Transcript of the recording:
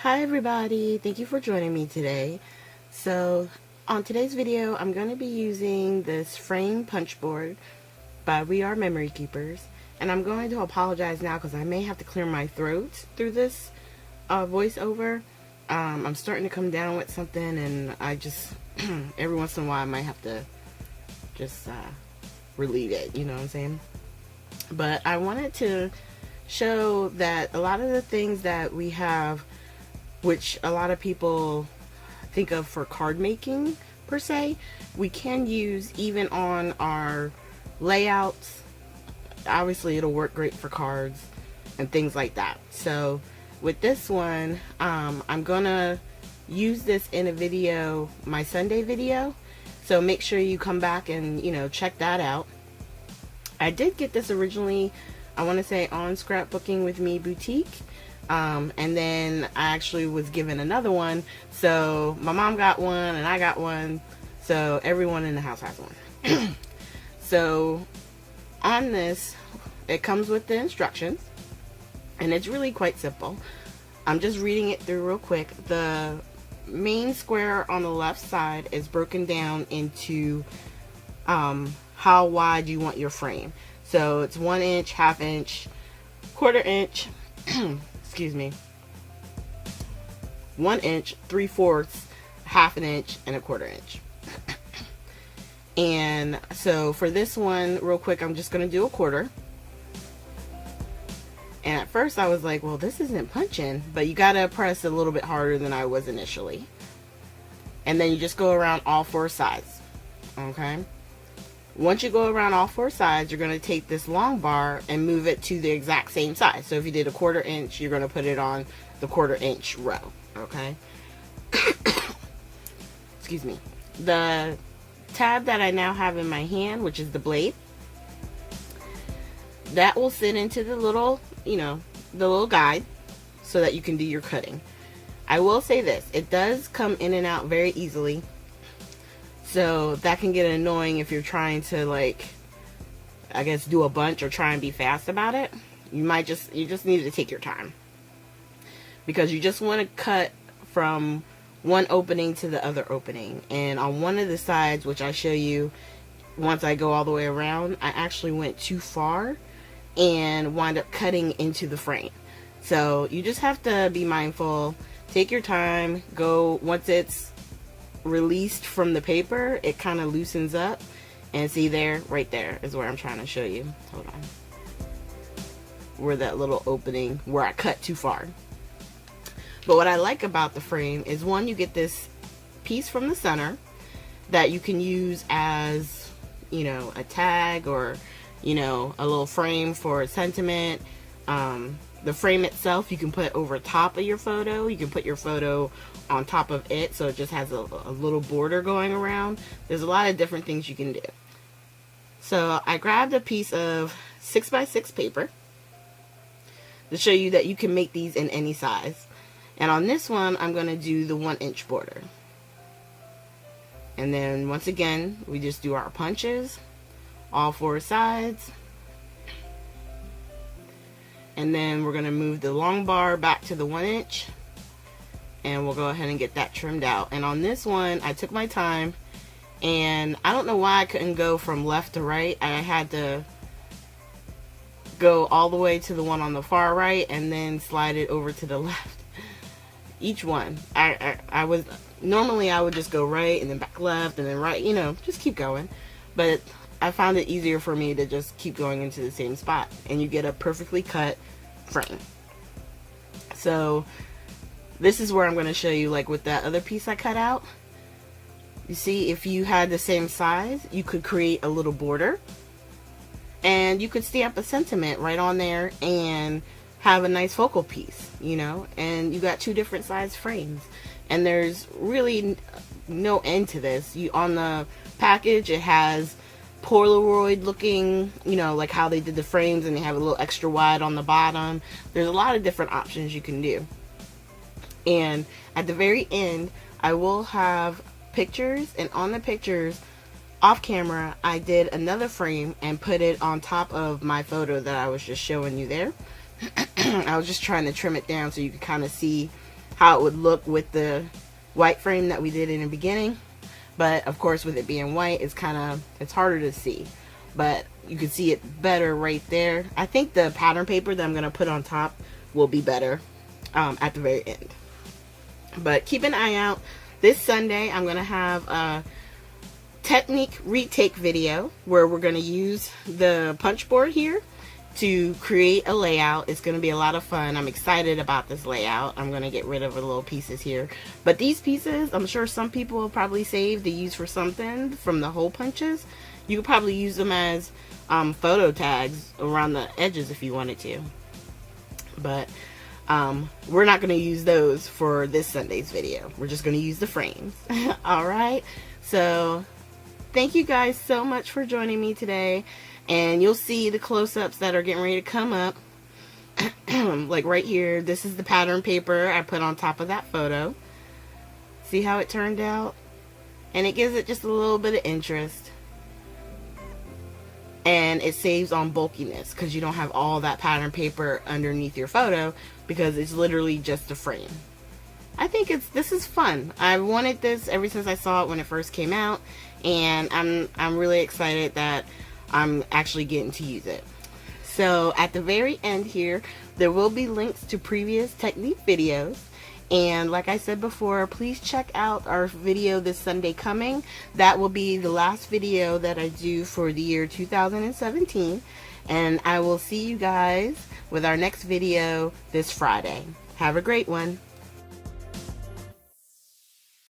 Hi everybody, thank you for joining me today. So on today's video I'm going to be using this frame punch board by We Are Memory Keepers, and I'm going to apologize now because I may have to clear my throat through this voiceover. I'm starting to come down with something, and I just every once in a while I might have to just relieve it, you know what I'm saying? But I wanted to show that a lot of the things that we have, which a lot of people think of for card making per se, we can use even on our layouts. Obviously it'll work great for cards and things like that. So with this one, I'm gonna use this in a video, my Sunday video, so make sure you come back and check that out. I did get this originally, I want to say, on Scrapbooking with Me boutique. And then I actually was given another one, so my mom got one and I got one, so everyone in the house has one. So on this, it comes with the instructions, and it's really quite simple. I'm just reading it through real quick. The main square on the left side is broken down into how wide you want your frame. So it's 1 inch, ½ inch, quarter inch, excuse me, 1 inch, 3/4, ½ an inch, and a quarter inch. And so for this one, real quick, I'm just going to do a quarter. And at first I was like, well, this isn't punching, but you got to press a little bit harder than I was initially. And then you just go around all 4 sides. Okay? Once you go around all 4 sides, you're going to take this long bar and move it to the exact same size. So if you did a quarter inch, you're going to put it on the quarter inch row. Okay? Excuse me. The tab that I now have in my hand, which is the blade, that will sit into the little, the little guide so that you can do your cutting. I will say this, it does come in and out very easily. So that can get annoying if you're trying to, like, I guess, do a bunch or try and be fast about it. You just need to take your time, because you just want to cut from one opening to the other opening. And on one of the sides, which I show you once I go all the way around, I actually went too far and wind up cutting into the frame. So you just have to be mindful, take your time, go, once it's released from the paper, it kind of loosens up, and see there, right there is where I'm trying to show you. Hold on. Where that little opening where I cut too far. But what I like about the frame is, one, you get this piece from the center that you can use as, a tag, or, a little frame for a sentiment. The frame itself you can put over top of your photo. You can put your photo on top of it, so it just has a little border going around. There's a lot of different things you can do. So I grabbed a piece of 6x6 paper to show you that you can make these in any size. And on this one, I'm going to do the 1 inch border. And then once again, we just do our punches, all 4 sides. And then we're going to move the long bar back to the 1 inch. And we'll go ahead and get that trimmed out. And on this one, I took my time. And I don't know why I couldn't go from left to right. I had to go all the way to the one on the far right and then slide it over to the left. Each one. I was, normally I would just go right and then back left and then right, just keep going. But I found it easier for me to just keep going into the same spot, and you get a perfectly cut frame. So this is where I'm going to show you, like with that other piece I cut out. You see, if you had the same size, you could create a little border, and you could stamp a sentiment right on there and have a nice focal piece, and you got 2 different size frames. And there's really no end to this. On the package, it has Polaroid looking, like how they did the frames, and they have a little extra wide on the bottom. There's a lot of different options you can do. And at the very end, I will have pictures, and on the pictures, off camera, I did another frame and put it on top of my photo that I was just showing you there. I was just trying to trim it down so you could kind of see how it would look with the white frame that we did in the beginning. But of course, with it being white, it's harder to see. But you can see it better right there. I think the pattern paper that I'm going to put on top will be better at the very end. But keep an eye out. This Sunday, I'm going to have a technique retake video where we're going to use the punch board here to create a layout. It's going to be a lot of fun. I'm excited about this layout. I'm going to get rid of the little pieces here. But these pieces, I'm sure some people will probably save to use for something from the hole punches. You could probably use them as photo tags around the edges if you wanted to. But we're not going to use those for this Sunday's video. We're just going to use the frames. Alright, so thank you guys so much for joining me today. And you'll see the close-ups that are getting ready to come up. Like right here, this is the pattern paper I put on top of that photo. See how it turned out? And it gives it just a little bit of interest. And it saves on bulkiness because you don't have all that pattern paper underneath your photo because it's literally just a frame. I think this is fun. I wanted this ever since I saw it when it first came out, and I'm really excited that I'm actually getting to use it. So at the very end here, there will be links to previous technique videos. And like I said before, please check out our video this Sunday coming. That will be the last video that I do for the year 2017. And I will see you guys with our next video this Friday. Have a great one.